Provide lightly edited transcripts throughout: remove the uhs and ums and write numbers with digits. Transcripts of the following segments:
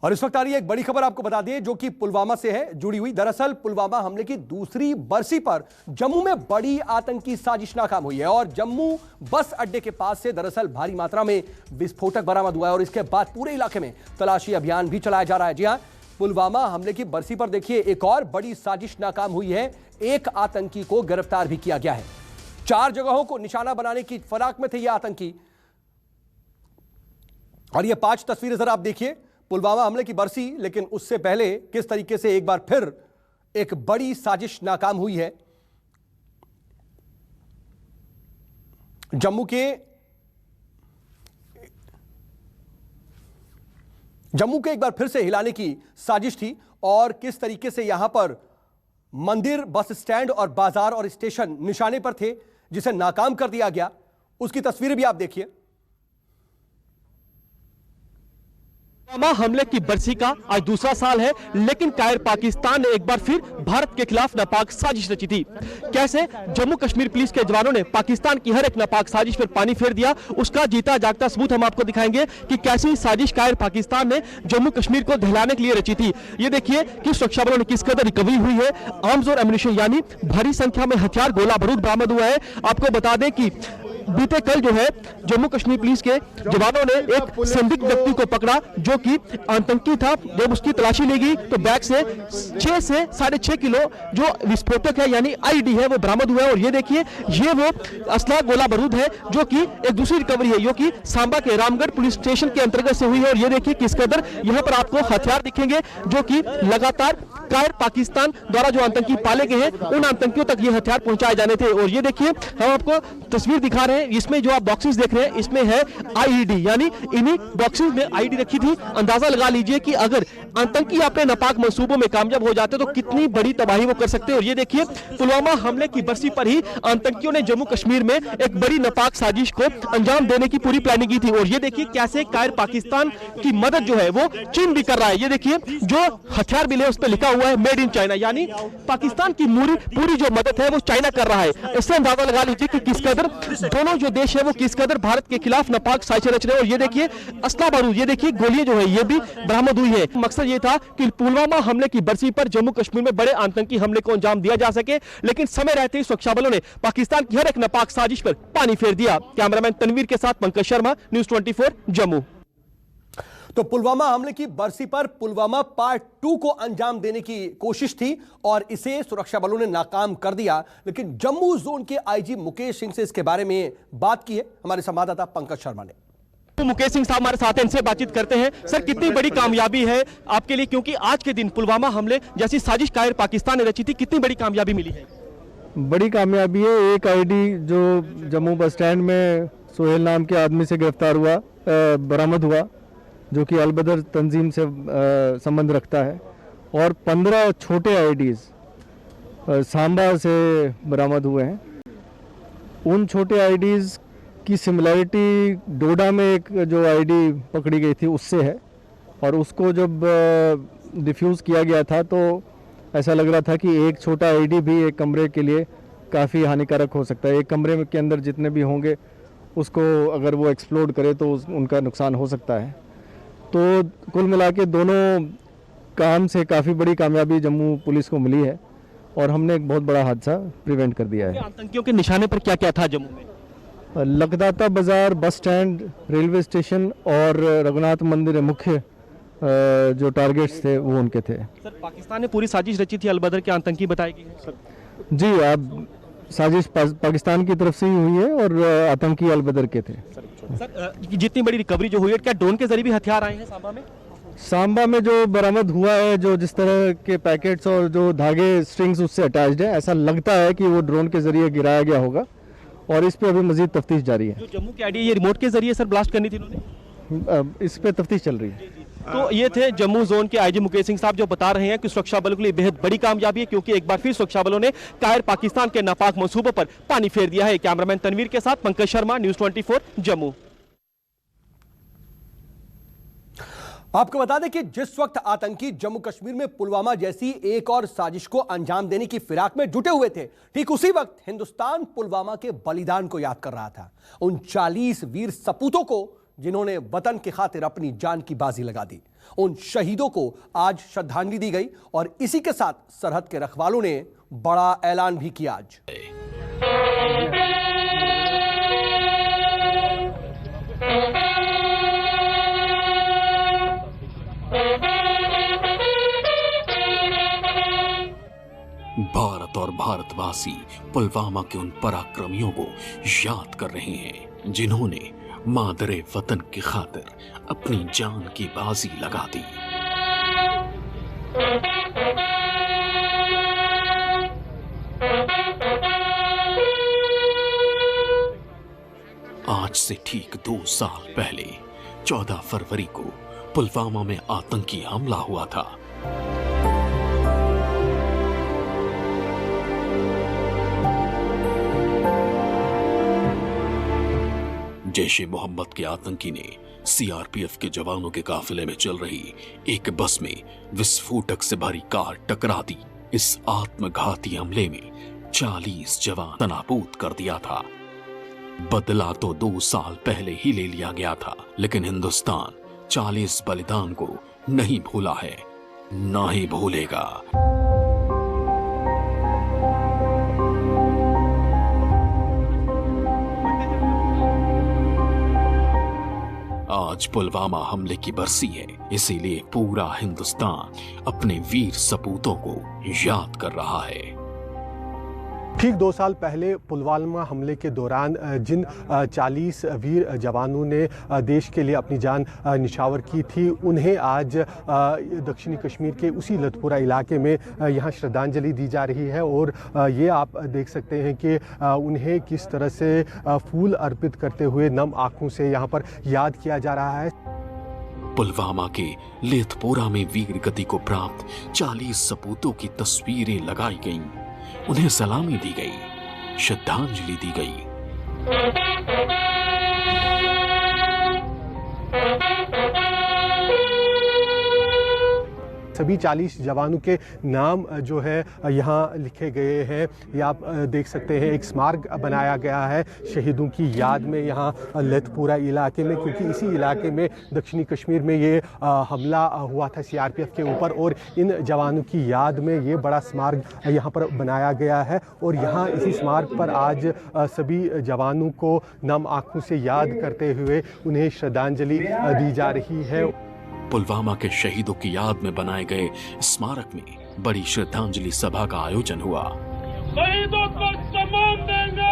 और इस वक्त आ रही है एक बड़ी खबर, आपको बता दें, जो कि पुलवामा से है जुड़ी हुई। दरअसल पुलवामा हमले की दूसरी बरसी पर जम्मू में बड़ी आतंकी साजिश नाकाम हुई है और जम्मू बस अड्डे के पास से दरअसल भारी मात्रा में विस्फोटक बरामद हुआ है और इसके बाद पूरे इलाके में तलाशी अभियान भी चलाया जा रहा है। जी हां, पुलवामा हमले की बरसी पर देखिए एक और बड़ी साजिश नाकाम हुई है। एक आतंकी को गिरफ्तार भी किया गया है। 4 जगहों को निशाना बनाने की फिराक में थे ये आतंकी। और ये 5 तस्वीरें जरा आप देखिए, पुलवामा हमले की बरसी, लेकिन उससे पहले किस तरीके से एक बार फिर एक बड़ी साजिश नाकाम हुई है। जम्मू के एक बार फिर से हिलाने की साजिश थी और किस तरीके से यहां पर मंदिर, बस स्टैंड और बाजार और स्टेशन निशाने पर थे, जिसे नाकाम कर दिया गया। उसकी तस्वीरें भी आप देखिए। पुलवामा हमले की बरसी का आज दूसरा साल है, लेकिन कायर पाकिस्तान ने एक बार फिर भारत के खिलाफ नापाक साजिश रची थी। कैसे जम्मू कश्मीर पुलिस के जवानों ने पाकिस्तान की हर एक नापाक साजिश पर पानी फेर दिया, उसका जीता जागता सबूत हम आपको दिखाएंगे कि कैसी साजिश कायर पाकिस्तान ने जम्मू कश्मीर को दहलाने के लिए रची थी। ये देखिए कि सुरक्षा बलों ने किस कदर रिकवरी हुई है। आर्म्स और एम्युनिशन यानी भारी संख्या में हथियार, गोला बारूद बरामद हुआ है। आपको बता दें कि बीते कल जो है जम्मू कश्मीर पुलिस के जवानों ने एक संदिग्ध व्यक्ति को पकड़ा जो कि आतंकी था। जब उसकी तलाशी ली गई तो बैग से 6 से 6.5 किलो जो विस्फोटक है यानी आईडी है वो बरामद हुआ है। और ये देखिए, ये वो असला गोला बारूद है जो कि एक दूसरी रिकवरी है, जो कि सांबा के रामगढ़ पुलिस स्टेशन के अंतर्गत से हुई है। और ये देखिए किस कदर यहाँ पर आपको हथियार दिखेंगे जो कि लगातार कायर पाकिस्तान द्वारा जो आतंकी पाले गए हैं उन आतंकियों तक ये हथियार पहुंचाए जाने थे। और ये देखिए, हम आपको तस्वीर दिखा रहे हैं, इसमें जो आप बॉक्सेस देख रहे हैं इसमें है आईईडी, यानी इन्हीं बॉक्सेस में आईडी रखी थी। अंदाजा लगा लीजिए कि अगर आतंकी अपने नापाक मंसूबों में कामयाब हो जाते तो कितनी बड़ी तबाही वो कर सकते हैं। और ये देखिए, पुलवामा हमले की बरसी पर ही आतंकियों ने जम्मू कश्मीर में एक बड़ी नापाक साजिश को अंजाम देने की पूरी प्लानिंग की थी। और ये देखिए कैसे कायर पाकिस्तान की मदद जो है वो चीन भी कर रहा है। ये देखिए, जो हथियार मिले उस पर लिखा हुआ है मेड इन चाइना, यानी पाकिस्तान की पूरी जो मदद है वो चाइना कर रहा है। इससे अंदाजा लगा लीजिए कि किस कदर दोनों जो देश है वो किस कदर भारत के खिलाफ नापाक साजिश रच रहे हैं। और ये देखिए असला बारूद, ये देखिए गोलियां जो है ये भी बरामद हुई है। मकसद ये था कि पुलवामा हमले की बरसी पर जम्मू कश्मीर में बड़े आतंकी हमले को अंजाम दिया जा सके, लेकिन समय रहते ही सुरक्षा बलों ने पाकिस्तान की हर एक नापाक साजिश पर पानी फेर दिया। कैमरामैन तनवीर के साथ पंकज शर्मा, न्यूज़ 24 जम्मू। तो पुलवामा हमले की बरसी पर पुलवामा पार्ट 2 को अंजाम देने की कोशिश थी और इसे सुरक्षा बलों ने नाकाम कर दिया। लेकिन जम्मू जोन के आईजी मुकेश सिंह से इसके बारे में बात की है हमारे संवाददाता पंकज शर्मा ने। तो मुकेश सिंह साहब हमारे साथ हैं, इनसे बातचीत करते हैं। सर, कितनी बड़ी कामयाबी है आपके लिए, क्योंकि आज के दिन पुलवामा हमले जैसी साजिश कायर पाकिस्तान ने रची थी, कितनी बड़ी कामयाबी मिली है? बड़ी कामयाबी है। एक आईडी जो जम्मू बस स्टैंड में सोहेल नाम के आदमी से गिरफ्तार हुआ, बरामद हुआ, जो कि अलबदर तंजीम से संबंध रखता है, और 15 छोटे आईडीज़ सांबा से बरामद हुए हैं। उन छोटे आईडीज़ की सिमिलरिटी डोडा में एक जो आईडी पकड़ी गई थी उससे है, और उसको जब डिफ्यूज़ किया गया था तो ऐसा लग रहा था कि एक छोटा आईडी भी एक कमरे के लिए काफ़ी हानिकारक हो सकता है। एक कमरे के अंदर जितने भी होंगे उसको अगर वो एक्सप्लोड करे तो उनका नुकसान हो सकता है। तो कुल मिला के दोनों काम से काफ़ी बड़ी कामयाबी जम्मू पुलिस को मिली है और हमने एक बहुत बड़ा हादसा प्रिवेंट कर दिया है। आतंकियों के निशाने पर क्या क्या था जम्मू में? लखदाता बाजार, बस स्टैंड, रेलवे स्टेशन और रघुनाथ मंदिर मुख्य जो टारगेट्स थे वो उनके थे। सर, पाकिस्तान ने पूरी साजिश रची थी, अलबदर के आतंकी बताए गए? जी, अब साजिश पाकिस्तान की तरफ से ही हुई है और आतंकी अलबदर के थे। सर, जितनी बड़ी रिकवरी जो हुई है, क्या ड्रोन के जरिए भी हथियार आए हैं सांबा में? सांबा में जो बरामद हुआ है, जो जिस तरह के पैकेट्स और जो धागे, स्ट्रिंग्स उससे अटैच्ड है, ऐसा लगता है कि वो ड्रोन के जरिए गिराया गया होगा और इस पे अभी मजीद तफ्तीश जारी है। जो जम्मू की आईडी ये रिमोट के जरिए सर ब्लास्ट करनी थी इन्होंने? इस पे तफ्तीश चल रही है। तो ये थे जम्मू जोन के आईजी मुकेश सिंह साहब, जो बता रहे हैं कि सुरक्षा बलों के लिए बेहद बड़ी कामयाबी है, क्योंकि एक बार फिर सुरक्षा बलों ने कायर पाकिस्तान के नापाक मंसूबों पर पानी फेर दिया है। कैमरामैन तनवीर के साथ पंकज शर्मा, न्यूज़ 24 जम्मू। आपको बता दें कि जिस वक्त आतंकी जम्मू कश्मीर में पुलवामा जैसी एक और साजिश को अंजाम देने की फिराक में जुटे हुए थे, ठीक उसी वक्त हिंदुस्तान पुलवामा के बलिदान को याद कर रहा था। उन 40 वीर सपूतों को जिन्होंने वतन की खातिर अपनी जान की बाजी लगा दी। उन शहीदों को आज श्रद्धांजलि दी गई और इसी के साथ सरहद के रखवालों ने बड़ा ऐलान भी किया। आज भारत और भारतवासी पुलवामा के उन पराक्रमियों को याद कर रहे हैं जिन्होंने मादरे वतन की खातिर अपनी जान की बाजी लगा दी। आज से ठीक 2 साल पहले 14 फरवरी को पुलवामा में आतंकी हमला हुआ था। जैश ए मोहम्मद के आतंकी ने सीआरपीएफ के जवानों के काफिले में चल रही एक बस में विस्फोटक से भरी कार टकरा दी। इस आत्मघाती हमले में 40 जवान तनाबूद कर दिया था। बदला तो 2 साल पहले ही ले लिया गया था, लेकिन हिंदुस्तान 40 बलिदान को नहीं भूला है, ना ही भूलेगा। आज पुलवामा हमले की बरसी है, इसीलिए पूरा हिंदुस्तान अपने वीर सपूतों को याद कर रहा है। ठीक 2 साल पहले पुलवामा हमले के दौरान जिन 40 वीर जवानों ने देश के लिए अपनी जान निछावर की थी, उन्हें आज दक्षिणी कश्मीर के उसी लतपुरा इलाके में यहाँ श्रद्धांजलि दी जा रही है। और ये आप देख सकते हैं कि उन्हें किस तरह से फूल अर्पित करते हुए नम आंखों से यहाँ पर याद किया जा रहा है। पुलवामा के लेथपोरा में वीर गति को प्राप्त 40 सपूतों की तस्वीरें लगाई गईं, उन्हें सलामी दी गई, श्रद्धांजलि दी गई। सभी 40 जवानों के नाम जो है यहाँ लिखे गए हैं। ये आप देख सकते हैं, एक स्मारक बनाया गया है शहीदों की याद में यहाँ लेथपुरा इलाके में, क्योंकि इसी इलाके में दक्षिणी कश्मीर में ये हमला हुआ था सीआरपीएफ के ऊपर, और इन जवानों की याद में ये बड़ा स्मारक यहाँ पर बनाया गया है। और यहाँ इसी स्मारक पर आज सभी जवानों को नम आंखों से याद करते हुए उन्हें श्रद्धांजलि दी जा रही है। पुलवामा के शहीदों की याद में बनाए गए स्मारक में बड़ी श्रद्धांजलि सभा का आयोजन हुआ। शहीदों को सम्मान देंगे।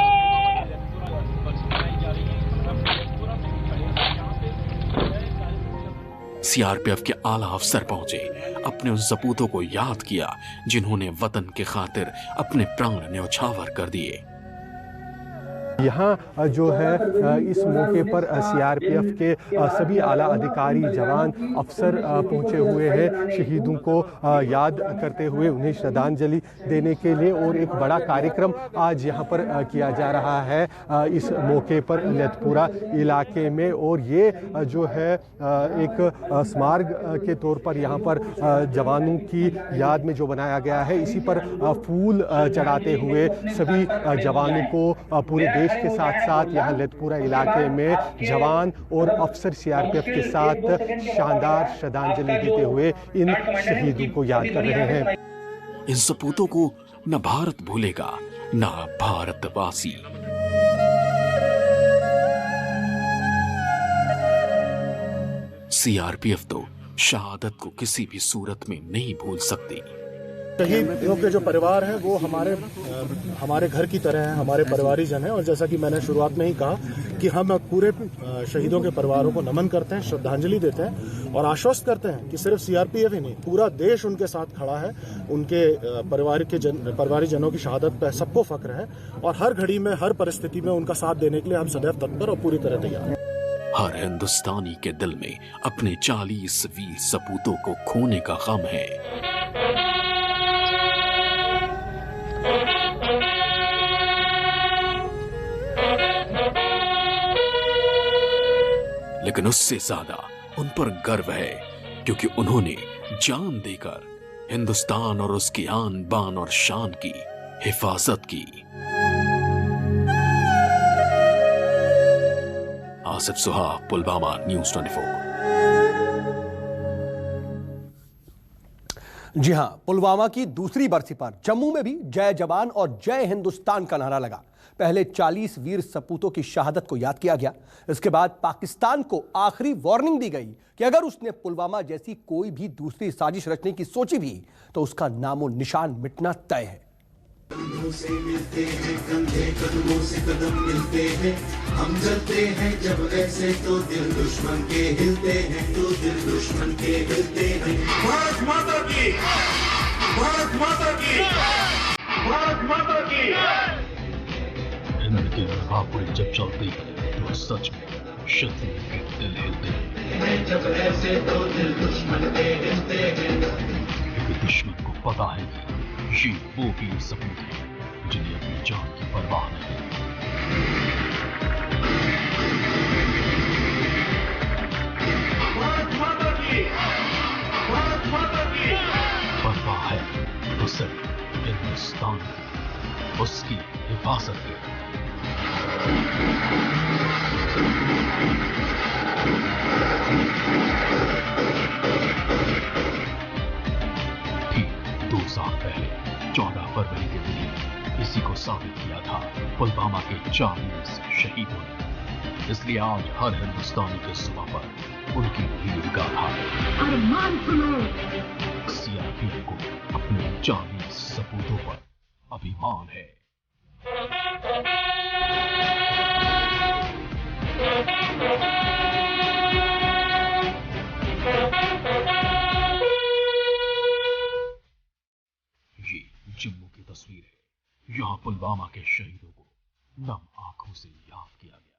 सीआरपीएफ के आला अफसर पहुंचे, अपने उन सपूतों को याद किया जिन्होंने वतन के खातिर अपने प्राण न्यौछावर कर दिए। यहाँ जो है इस मौके पर सीआरपीएफ के सभी आला अधिकारी, जवान, अफसर पहुँचे हुए हैं शहीदों को याद करते हुए उन्हें श्रद्धांजलि देने के लिए। और एक बड़ा कार्यक्रम आज यहाँ पर किया जा रहा है इस मौके पर लेथपुरा इलाके में। और ये जो है एक स्मारक के तौर पर यहाँ पर जवानों की याद में जो बनाया गया है, इसी पर फूल चढ़ाते हुए सभी जवानों को पूरे देश के साथ साथ यहाँ लेथपुरा इलाके में जवान और अफसर सीआरपीएफ के साथ शानदार श्रद्धांजलि देते हुए इन शहीदों को याद कर रहे हैं। इन सपूतों को न भारत भूलेगा, न भारतवासी। सीआरपीएफ तो शहादत को किसी भी सूरत में नहीं भूल सकती। शहीदों के जो परिवार है वो हमारे घर की तरह है, हमारे परिवारीजन है। और जैसा कि मैंने शुरुआत में ही कहा कि हम पूरे शहीदों के परिवारों को नमन करते हैं, श्रद्धांजलि देते हैं और आश्वस्त करते हैं कि सिर्फ सीआरपीएफ ही नहीं, पूरा देश उनके साथ खड़ा है। उनके परिवारीजनों की शहादत पर सबको फख्र है और हर घड़ी में, हर परिस्थिति में उनका साथ देने के लिए हम सदैव तत्पर और पूरी तरह तैयार हैं। हर हिंदुस्तानी के दिल में अपने 40 वीर सपूतों को खोने का गम है। लेकिन उससे ज्यादा उन पर गर्व है, क्योंकि उन्होंने जान देकर हिंदुस्तान और उसकी आन बान और शान की हिफाजत की। आसिफ सुहाग, पुलवामा, न्यूज 24। जी हां, पुलवामा की दूसरी बरसी पर जम्मू में भी जय जवान और जय हिंदुस्तान का नारा लगा। पहले 40 वीर सपूतों की शहादत को याद किया गया। इसके बाद पाकिस्तान को आखिरी वार्निंग दी गई कि अगर उसने पुलवामा जैसी कोई भी दूसरी साजिश रचने की सोची भी तो उसका नामो निशान मिटना तय है। कंधों से मिलते हैं कंधे, कदमों से कदम मिलते हैं, हम जलते हैं जब ऐसे तो दिल दुश्मन के हिलते हैं, तो दिल दुश्मन के हिलते हैं। भारत माता की, भारत माता की, भारत माता की। हिंद के मुकाबले जब चलते हैं तो सच में शत्रु के दिल हिलते हैं, जब ऐसे तो दिल दुश्मन के हिलते हैं। क्योंकि दुश्मन को पता है कि ये वो वीर सपूत हैं जिन्हें अपनी जान की परवाह नहीं। भारत माता की, भारत माता की। परवाह है तो सिर्फ हिंदुस्तान की, उसकी हिफाजत की। ठीक 2 साल पहले 14 फरवरी के दिन इसी को साबित किया था पुलवामा के 40 शहीदों ने। इसलिए आज हर हिंदुस्तानी के जुबान पर उनकी वीर गाथा सीआरपीएफ को अपने 40 सपूतों पर अभिमान है। ये जम्मू की तस्वीर है। यहाँ पुलवामा के शहीदों को नम आंखों से याद किया गया।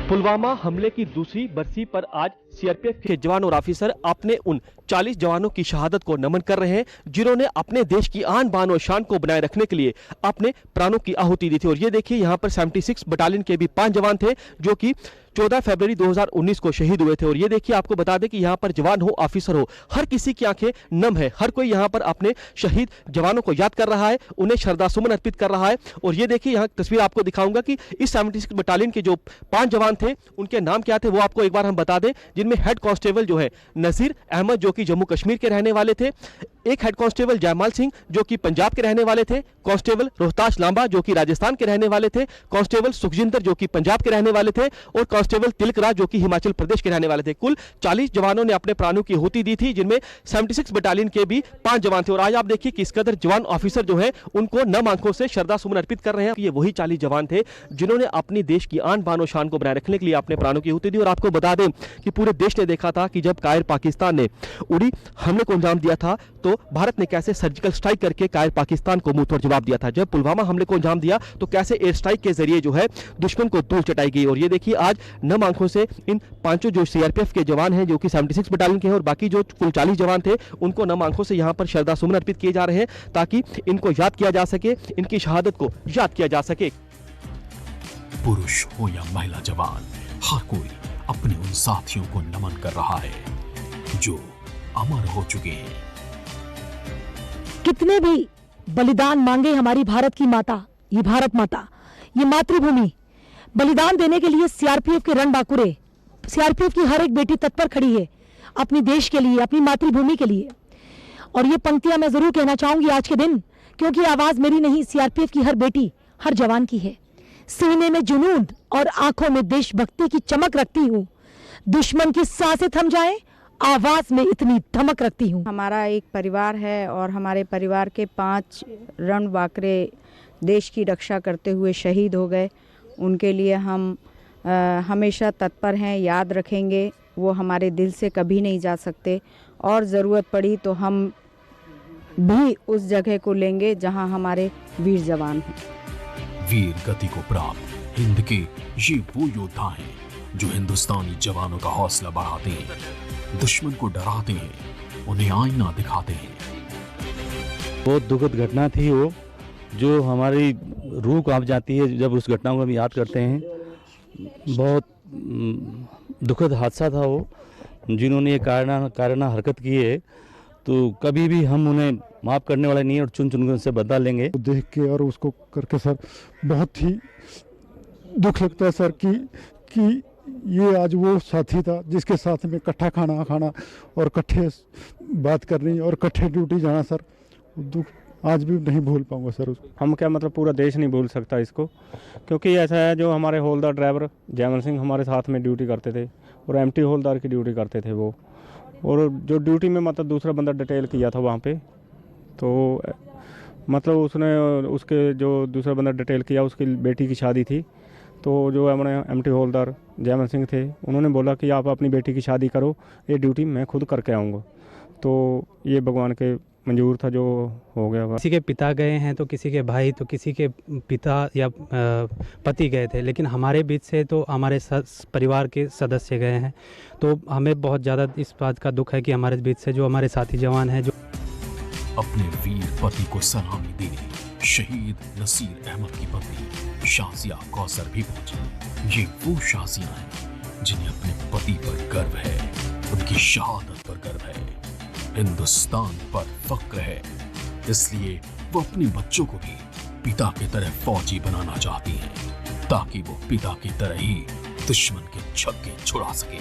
पुलवामा हमले की दूसरी बरसी पर आज सीआरपीएफ के जवान और ऑफिसर अपने उन 40 जवानों की शहादत को नमन कर रहे हैं जिन्होंने अपने देश की आन बान और शान को बनाए रखने के लिए अपने प्राणों की आहुति दी थी। और ये देखिए यहाँ पर 76 बटालियन के भी 5 जवान थे जो कि 14 फरवरी 2019 को शहीद हुए थे। और ये देखिए, आपको बता दें कि यहाँ पर जवान हो ऑफिसर हो, हर किसी की आंखें नम है। हर कोई यहाँ पर अपने शहीद जवानों को याद कर रहा है, उन्हें श्रद्धासुमन अर्पित कर रहा है। और ये देखिए, यहाँ तस्वीर आपको दिखाऊंगा कि इस 76 बटालियन के जो 5 जवान थे उनके नाम क्या थे वो आपको एक बार हम बता दें। जिनमें हेड कांस्टेबल जो है नसीर अहमद जो कि जम्मू कश्मीर के रहने वाले थे, एक हेड कांस्टेबल जयमाल सिंह जो कि पंजाब के रहने वाले थे, कांस्टेबल रोहताश लांबा जो कि राजस्थान के रहने वाले थे, कांस्टेबल सुखजिंदर जो कि पंजाब के रहने वाले थे और कांस्टेबल तिलकराज जो कि हिमाचल प्रदेश के रहने वाले थे। कुल 40 जवानों ने अपने प्राणों की आहुति दी थी, जिनमें 76 बटालियन के भी 5 जवान थे। और आज आप देखिए किस कदर जवान ऑफिसर जो है उनको नम आंखों से श्रद्धा सुमन अर्पित कर रहे हैं। ये वही 40 जवान थे जिन्होंने अपनी देश की आन बान और शान को बनाए रखने के लिए अपने प्राणों की आहुति दी। और आपको बता दें कि पूरे देश ने देखा था कि जब कायर पाकिस्तान ने उड़ी हमले को अंजाम दिया था तो भारत ने कैसे सर्जिकल स्ट्राइक करके कायर पाकिस्तान को मुंहतोड़ जवाब दिया था। जब पुलवामा हमले को अंजाम दिया तो कैसे एयर स्ट्राइक के जरिए जो है दुश्मन को धूल चटाई गई। और ये देखिए, आज नम आंखों से इन 5 जो सीआरपीएफ के जवान हैं जो कि 76 बटालियन के हैं और बाकी जो कुल 40 जवान थे उनको नम आंखों से यहाँ पर श्रद्धा सुमन अर्पित किए जा रहे हैं ताकि इनको याद किया जा सके, इनकी शहादत को याद किया जा सके। पुरुष हो या महिला जवान, हर कोई अपने उन साथियों को नमन कर रहा है जो अमर हो चुके हैं। कितने भी बलिदान मांगे हमारी भारत की माता, ये भारत माता, ये मातृभूमि, बलिदान देने के लिए सीआरपीएफ के रणबांकुरे, सीआरपीएफ की हर एक बेटी तत्पर खड़ी है अपनी देश के लिए, अपनी मातृभूमि के लिए। और ये पंक्तियां मैं जरूर कहना चाहूंगी आज के दिन, क्योंकि आवाज मेरी नहीं, सीआरपीएफ की हर बेटी, हर जवान की है। सीने में जुनून और आंखों में देशभक्ति की चमक रखती हूँ, दुश्मन की सांसें थम जाए, आवाज में इतनी धमक रखती हूँ। हमारा एक परिवार है और हमारे परिवार के 5 रणबांकुरे देश की रक्षा करते हुए शहीद हो गए। उनके लिए हम हमेशा तत्पर हैं, याद रखेंगे, वो हमारे दिल से कभी नहीं जा सकते। और ज़रूरत पड़ी तो हम भी उस जगह को लेंगे जहां हमारे वीर जवान हैं। वीर गति को प्राप्त हिंद के ये वो योद्धा हैं जो हिंदुस्तानी जवानों का हौसला बढ़ाते हैं, दुश्मन को डराते हैं, उन्हें आईना दिखाते हैं। बहुत दुखद घटना थी वो, जो हमारी रूह कांप जाती है जब उस घटना को हम याद करते हैं। बहुत दुखद हादसा था वो, जिन्होंने ये कारणा हरकत की है तो कभी भी हम उन्हें माफ़ करने वाले नहीं है और चुन चुन कर उनसे बदला लेंगे। देख के और उसको करके सर बहुत ही दुख लगता है सर कि ये आज वो साथी था जिसके साथ में इकट्ठा खाना खाना और इकट्ठे बात करनी और इकट्ठे ड्यूटी जाना सर, दुख आज भी नहीं भूल पाऊंगा सर उसको। हम क्या मतलब पूरा देश नहीं भूल सकता इसको, क्योंकि ऐसा है जो हमारे हवलदार ड्राइवर जयमल सिंह हमारे साथ में ड्यूटी करते थे और एमटी हवलदार की ड्यूटी करते थे वो, और जो ड्यूटी में मतलब दूसरा बंदा डिटेल किया था वहाँ पे, तो मतलब उसके जो दूसरा बंदा डिटेल किया उसकी बेटी की शादी थी, तो जो हमारे एमटी हवलदार जयमल सिंह थे उन्होंने बोला कि आप अपनी बेटी की शादी करो, ये ड्यूटी मैं खुद करके आऊँगा। तो ये भगवान के मंजूर था जो हो गया। किसी के पिता गए हैं तो किसी के भाई, तो किसी के पिता या पति गए थे, लेकिन हमारे बीच से तो हमारे परिवार के सदस्य गए हैं। तो हमें बहुत ज़्यादा इस बात का दुख है कि हमारे बीच से जो हमारे साथी जवान हैं, जो अपने वीर पति को सलामी देने शहीद नसीर अहमद की पत्नी शाजिया कौसर भी पहुंची। ये वो शाजियां हैं जिन्हें अपने पति पर गर्व है, उनकी शहादत पर गर्व है, हिंदुस्तान पर फख्र है। इसलिए वो अपने बच्चों को भी पिता की तरह फौजी बनाना चाहती हैं, ताकि वो पिता की तरह ही दुश्मन के छक्के छुड़ा सके।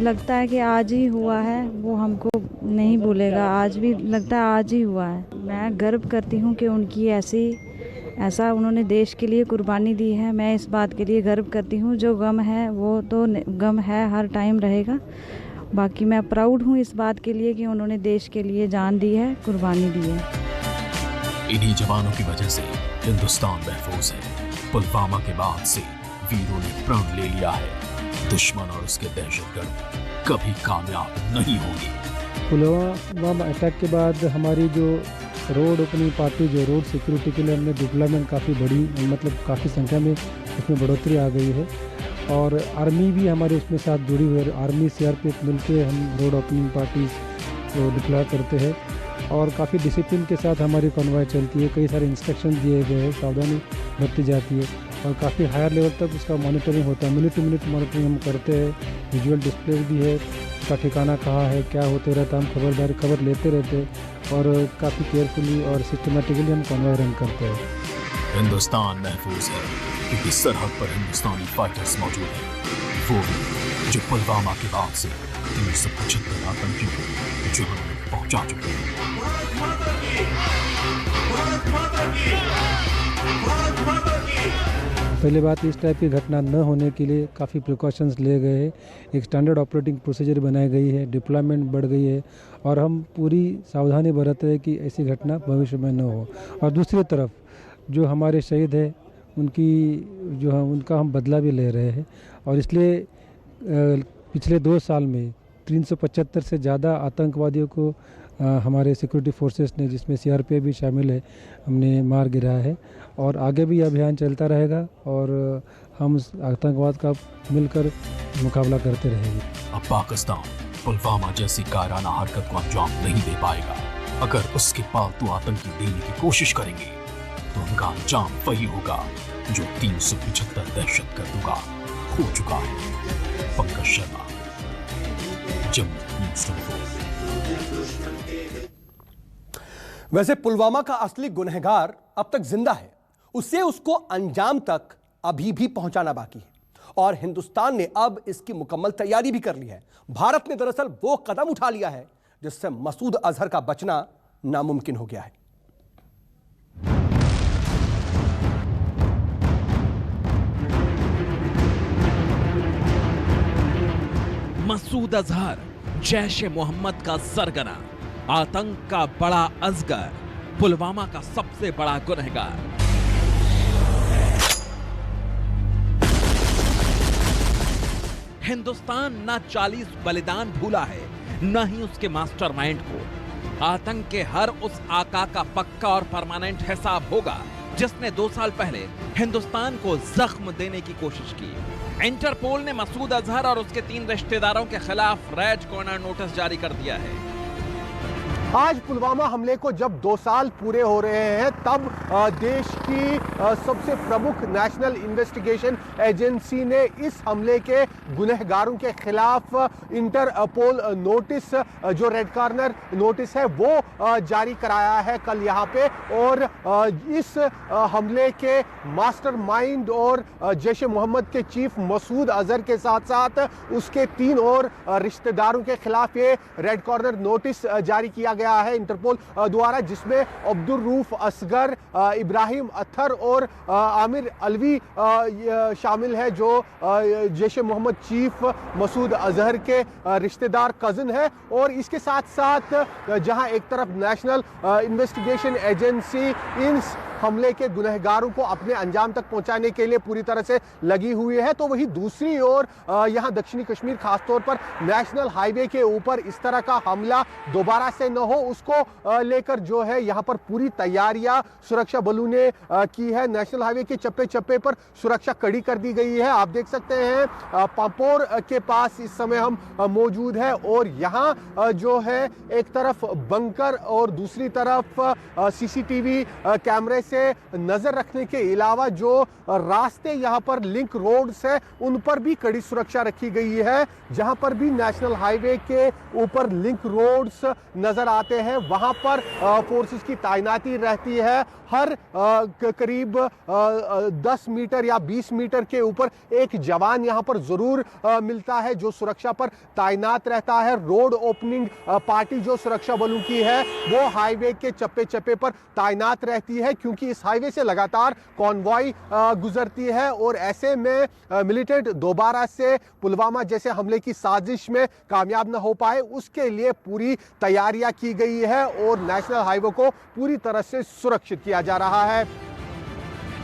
लगता है कि आज ही हुआ है, वो हमको नहीं भूलेगा, आज भी लगता है आज ही हुआ है। मैं गर्व करती हूँ कि उनकी ऐसा उन्होंने देश के लिए कुर्बानी दी है। मैं इस बात के लिए गर्व करती हूँ। जो गम है वो तो गम है, हर टाइम रहेगा। बाकी मैं प्राउड हूँ इस बात के लिए कि उन्होंने देश के लिए जान दी है, कुर्बानी दी है। इन्हीं जवानों की वजह से हिंदुस्तान महफूज है। पुलवामा के बाद से वीरों ने प्रण ले लिया है, दुश्मन और उसके दहशतगर्द कभी कामयाब नहीं होंगे। पुलवामा अटैक के बाद हमारी जो रोड ओपनिंग पार्टी, जो रोड सिक्योरिटी के लिए हमने डिप्लॉयमेंट काफ़ी बड़ी, मतलब काफ़ी संख्या में उसमें बढ़ोतरी आ गई है, और आर्मी भी हमारे उसमें साथ जुड़ी हुई है। आर्मी सीआरपीएफ मिलके हम रोड ओपनिंग पार्टी को डिप्लॉय करते हैं, और काफ़ी डिसिप्लिन के साथ हमारी कॉन्वॉय चलती है। कई सारे इंस्ट्रक्शन दिए गए हैं, सावधानी बरती जाती है, और काफ़ी हायर लेवल तक उसका मॉनिटरिंग होता है। मिनट टू मिनट मॉनिटरिंग हम करते हैं, विजुअल डिस्प्ले भी है, उसका ठिकाना कहाँ है, क्या होते रहता है, हम खबर लेते रहते हैं, और काफ़ी केयरफुली और सिस्टमेटिकली हम कॉन्वॉय रन करते हैं। हिंदुस्तान महफूज है क्योंकि सरहद पर हिंदुस्तानी फाइटर्स मौजूद हैं, वो जो पुलवामा के बाद से 375 आतंकियों को जुर्म में पहुंचा चुके हैं। पहले बात, इस टाइप की घटना न होने के लिए काफ़ी प्रिकॉशंस लिए गए हैं, एक स्टैंडर्ड ऑपरेटिंग प्रोसीजर बनाई गई है, डिप्लॉयमेंट बढ़ गई है, और हम पूरी सावधानी बरत रहे हैं कि ऐसी घटना भविष्य में न हो। और दूसरी तरफ जो हमारे शहीद हैं उनका हम बदला भी ले रहे हैं, और इसलिए पिछले 2 साल में 375 से ज़्यादा आतंकवादियों को हमारे सिक्योरिटी फोर्सेस ने, जिसमें सीआरपीएफ भी शामिल है, हमने मार गिराया है, और आगे भी अभियान चलता रहेगा, और हम आतंकवाद का मिलकर मुकाबला करते रहेंगे। अब पाकिस्तान पुलवामा जैसी कायराना हरकत को अंजाम नहीं दे पाएगा। अगर उसके पालतू आतंकी देने की कोशिश करेंगे तो उनका अंजाम वही होगा जो 375 दहशतगर्दों का हो चुका है। पंकज शर्मा, जम्मू न्यूज़ 24। वैसे पुलवामा का असली गुनहगार अब तक जिंदा है, उसको अंजाम तक अभी भी पहुंचाना बाकी है, और हिंदुस्तान ने अब इसकी मुकम्मल तैयारी भी कर ली है। भारत ने दरअसल वो कदम उठा लिया है जिससे मसूद अजहर का बचना नामुमकिन हो गया है। मसूद अजहर जैश-ए मोहम्मद का सरगना, आतंक का बड़ा अजगर, पुलवामा का सबसे बड़ा गुनहगार। हिंदुस्तान न 40 बलिदान भूला है, न ही उसके मास्टरमाइंड को। आतंक के हर उस आका का पक्का और परमानेंट हिसाब होगा जिसने 2 साल पहले हिंदुस्तान को जख्म देने की कोशिश की। इंटरपोल ने मसूद अजहर और उसके 3 रिश्तेदारों के खिलाफ रेड कॉर्नर नोटिस जारी कर दिया है। आज पुलवामा हमले को जब 2 साल पूरे हो रहे हैं, तब देश की सबसे प्रमुख नेशनल इन्वेस्टिगेशन एजेंसी ने इस हमले के गुनहगारों के खिलाफ इंटरपोल नोटिस, जो रेड कॉर्नर नोटिस है, वो जारी कराया है कल यहाँ पे। और इस हमले के मास्टरमाइंड और जैश ए मोहम्मद के चीफ मसूद अजहर के साथ साथ उसके 3 और रिश्तेदारों के खिलाफ ये रेड कॉर्नर नोटिस जारी किया गया है इंटरपोल द्वारा, जिसमें अब्दुल रूफ असगर, इब्राहिम अत्थर और आमिर अलवी शामिल है, जो जैश ए मोहम्मद चीफ मसूद अजहर के रिश्तेदार कजिन है। और इसके साथ साथ जहां एक तरफ नेशनल इन्वेस्टिगेशन एजेंसी इन हमले के गुनहगारों को अपने अंजाम तक पहुंचाने के लिए पूरी तरह से लगी हुई है, तो वही दूसरी ओर यहां दक्षिणी कश्मीर खासतौर पर नेशनल हाईवे के ऊपर इस तरह का हमला दोबारा से न हो, उसको लेकर जो है यहां पर पूरी तैयारियां सुरक्षा बलों ने की है। नेशनल हाईवे के चप्पे चप्पे पर सुरक्षा कड़ी कर दी गई है। आप देख सकते हैं पापोर के पास इस समय हम मौजूद है, और यहां जो है एक तरफ बंकर और दूसरी तरफ सीसीटीवी कैमरे से नजर रखने के अलावा जो रास्ते यहां पर लिंक रोड्स है, उन पर भी कड़ी सुरक्षा रखी गई है। जहां पर भी नेशनल हाईवे के ऊपर लिंक रोड्स नजर आते हैं, वहां पर फोर्सेस की तैनाती रहती है। हर करीब 10 मीटर या 20 मीटर के ऊपर एक जवान यहां पर जरूर मिलता है, जो सुरक्षा पर तैनात रहता है। रोड ओपनिंग पार्टी जो सुरक्षा बलों की है, वो हाईवे के चप्पे चप्पे पर तैनात रहती है, क्योंकि इस हाईवे से लगातार कॉन्वॉय गुजरती है। और ऐसे में मिलिटेंट दोबारा से पुलवामा जैसे हमले की साजिश में कामयाब न हो पाए, उसके लिए पूरी तैयारियां की गई है और नेशनल हाईवे को पूरी तरह से सुरक्षित किया जा रहा है।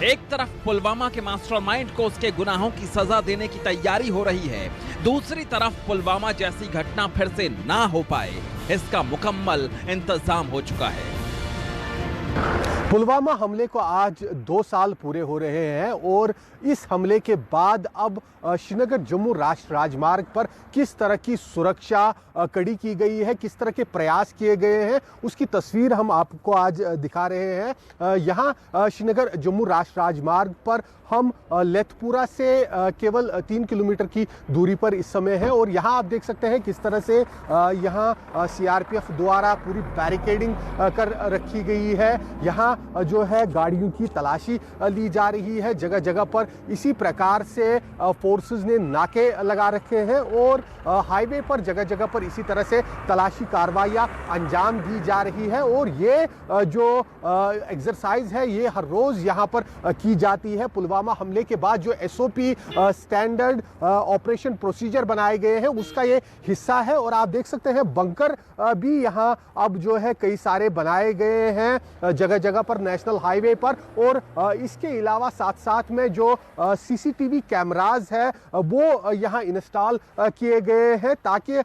एक तरफ पुलवामा के मास्टरमाइंड को उसके गुनाहों की सजा देने की तैयारी हो रही है, दूसरी तरफ पुलवामा जैसी घटना फिर से ना हो पाए, इसका मुकम्मल इंतजाम हो चुका है। पुलवामा हमले को आज 2 साल पूरे हो रहे हैं, और इस हमले के बाद अब श्रीनगर जम्मू राष्ट्रीय राजमार्ग पर किस तरह की सुरक्षा कड़ी की गई है, किस तरह के प्रयास किए गए हैं, उसकी तस्वीर हम आपको आज दिखा रहे हैं। यहाँ श्रीनगर जम्मू राष्ट्रीय राजमार्ग पर हम लेथपुरा से केवल 3 किलोमीटर की दूरी पर इस समय है, और यहाँ आप देख सकते हैं किस तरह से यहाँ सीआरपीएफ द्वारा पूरी बैरिकेडिंग कर रखी गई है। यहाँ जो है गाड़ियों की तलाशी ली जा रही है जगह जगह पर। इसी प्रकार से फोर्सेस ने नाके लगा रखे हैं, और हाईवे पर जगह जगह पर इसी तरह से तलाशी कार्रवाइयाँ अंजाम दी जा रही है। और ये जो एक्सरसाइज है, ये हर रोज यहाँ पर की जाती है। पुलवामा हमले के बाद जो एसओपी स्टैंडर्ड ऑपरेशन प्रोसीजर बनाए गए हैं, उसका ये हिस्सा है। और आप देख सकते हैं बंकर भी यहाँ अब जो है कई सारे बनाए गए हैं जगह जगह पर नेशनल हाईवे पर। और इसके अलावा साथ साथ में जो सीसीटीवी कैमराज है, वो यहाँ इंस्टॉल किए गए हैं, ताकि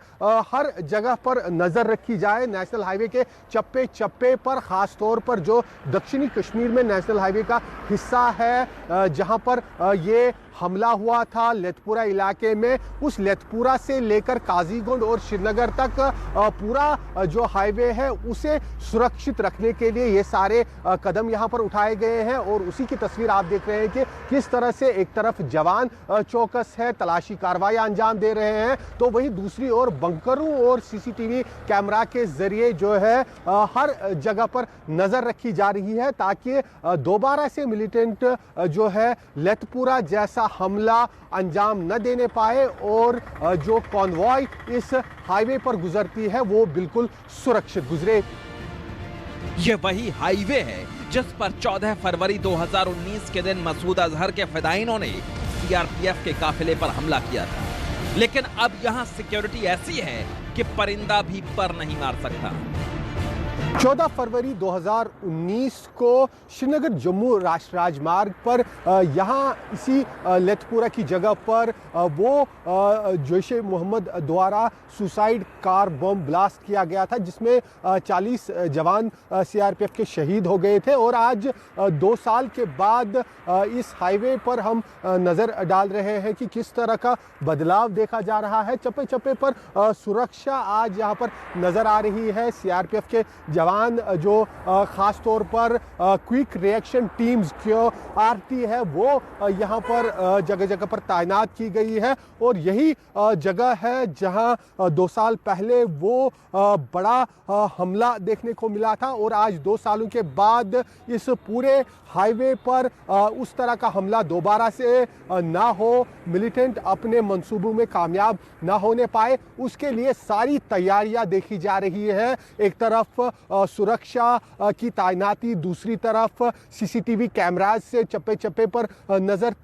हर जगह पर नजर रखी जाए नेशनल हाईवे के चप्पे चप्पे पर। खास तौर पर जो दक्षिणी कश्मीर में नेशनल हाईवे का हिस्सा है, जहां पर ये हमला हुआ था लेथपुरा इलाके में, उस लेथपुरा से लेकर काजीगुंड और श्रीनगर तक पूरा जो हाईवे है उसे सुरक्षित रखने के लिए ये सारे कदम यहां पर उठाए गए हैं। और उसी की तस्वीर आप देख रहे हैं कि किस तरह से एक तरफ जवान चौकस है, तलाशी कार्रवाई अंजाम दे रहे हैं, तो वही दूसरी ओर बंकरों और सीसीटीवी कैमरा के जरिए जो है हर जगह पर नजर रखी जा रही है, ताकि दोबारा से मिलिटेंट जो है लेथपुरा जैसा हमला अंजाम न देने पाए, और जो कॉन्वॉय इस हाईवे पर गुजरती है वो बिल्कुल सुरक्षित गुजरे। ये वही हाईवे है जिस पर 14 फरवरी 2019 के दिन मसूद अजहर के फिदाइनों ने सीआरपीएफ के काफिले पर हमला किया था। लेकिन अब यहाँ सिक्योरिटी ऐसी है कि परिंदा भी पर नहीं मार सकता। 14 फरवरी 2019 को श्रीनगर जम्मू राष्ट्रीय राजमार्ग पर यहाँ इसी लेथपुरा की जगह पर वो जैश ए मोहम्मद द्वारा सुसाइड कार बम ब्लास्ट किया गया था, जिसमें 40 जवान सीआरपीएफ के शहीद हो गए थे। और आज 2 साल के बाद इस हाईवे पर हम नज़र डाल रहे हैं कि किस तरह का बदलाव देखा जा रहा है। चप्पे चप्पे पर सुरक्षा आज यहाँ पर नज़र आ रही है। सीआरपीएफ के जवान जो ख़ास तौर पर क्विक रिएक्शन टीम्स जो आरटी है वो यहाँ पर जगह जगह पर तैनात की गई है। और यही जगह है जहाँ 2 साल पहले वो बड़ा हमला देखने को मिला था। और आज 2 सालों के बाद इस पूरे हाईवे पर उस तरह का हमला दोबारा से ना हो, मिलिटेंट अपने मंसूबों में कामयाब ना होने पाए, उसके लिए सारी तैयारियां देखी जा रही है। एक तरफ सुरक्षा की तैनाती, दूसरी तरफ सीसीटीवी कैमराज से चप्पे चप्पे पर नज़र,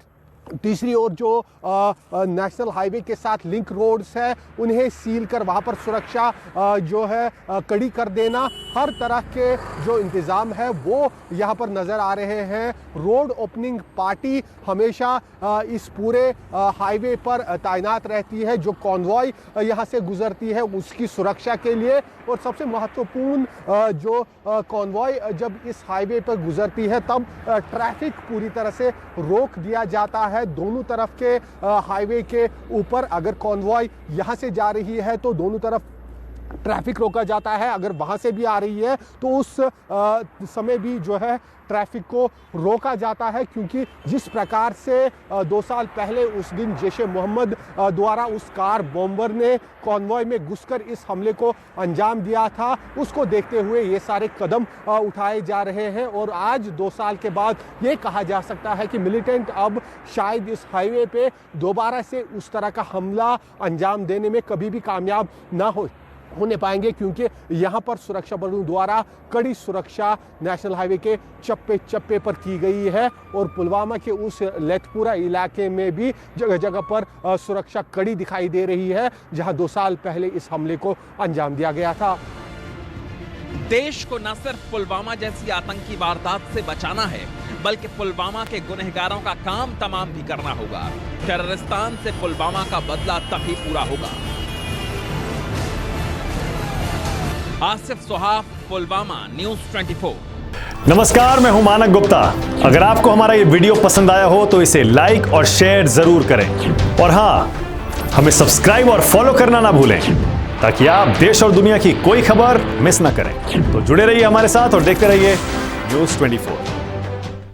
तीसरी ओर जो नेशनल हाईवे के साथ लिंक रोड्स है उन्हें सील कर वहाँ पर सुरक्षा जो है कड़ी कर देना, हर तरह के जो इंतज़ाम है वो यहाँ पर नज़र आ रहे हैं। रोड ओपनिंग पार्टी हमेशा इस पूरे हाईवे पर तैनात रहती है, जो कॉन्वॉय यहाँ से गुजरती है उसकी सुरक्षा के लिए। और सबसे महत्वपूर्ण जो कॉन्वॉय जब इस हाईवे पर गुजरती है तब ट्रैफिक पूरी तरह से रोक दिया जाता है। दोनों तरफ के हाईवे के ऊपर अगर कॉन्वॉय यहाँ से जा रही है तो दोनों तरफ ट्रैफिक रोका जाता है, अगर वहाँ से भी आ रही है तो उस समय भी जो है ट्रैफिक को रोका जाता है। क्योंकि जिस प्रकार से 2 साल पहले उस दिन जैश ए मोहम्मद द्वारा उस कार बॉम्बर ने कॉन्वॉय में घुसकर इस हमले को अंजाम दिया था, उसको देखते हुए ये सारे कदम उठाए जा रहे हैं। और आज 2 साल के बाद ये कहा जा सकता है कि मिलिटेंट अब शायद इस हाईवे पे दोबारा से उस तरह का हमला अंजाम देने में कभी भी कामयाब ना होने पाएंगे, क्योंकि यहाँ पर सुरक्षा बलों द्वारा कड़ी सुरक्षा नेशनल हाईवे के चप्पे चप्पे पर की गई है। और पुलवामा के उस लेथपुरा इलाके में भी जगह जगह पर सुरक्षा कड़ी दिखाई दे रही है, जहाँ 2 साल पहले इस हमले को अंजाम दिया गया था। देश को न सिर्फ पुलवामा जैसी आतंकी वारदात से बचाना है, बल्कि पुलवामा के गुनहगारों का काम तमाम भी करना होगा। टेररिस्तान से पुलवामा का बदला तभी पूरा होगा। आसिफ सुहाफ, पुलवामा, न्यूज़ 24। नमस्कार, मैं हूं मानक गुप्ता। अगर आपको हमारा ये वीडियो पसंद आया हो तो इसे लाइक और शेयर जरूर करें। और हां, हमें सब्सक्राइब और फॉलो करना ना भूलें, ताकि आप देश और दुनिया की कोई खबर मिस ना करें। तो जुड़े रहिए हमारे साथ और देखते रहिए न्यूज़ 24।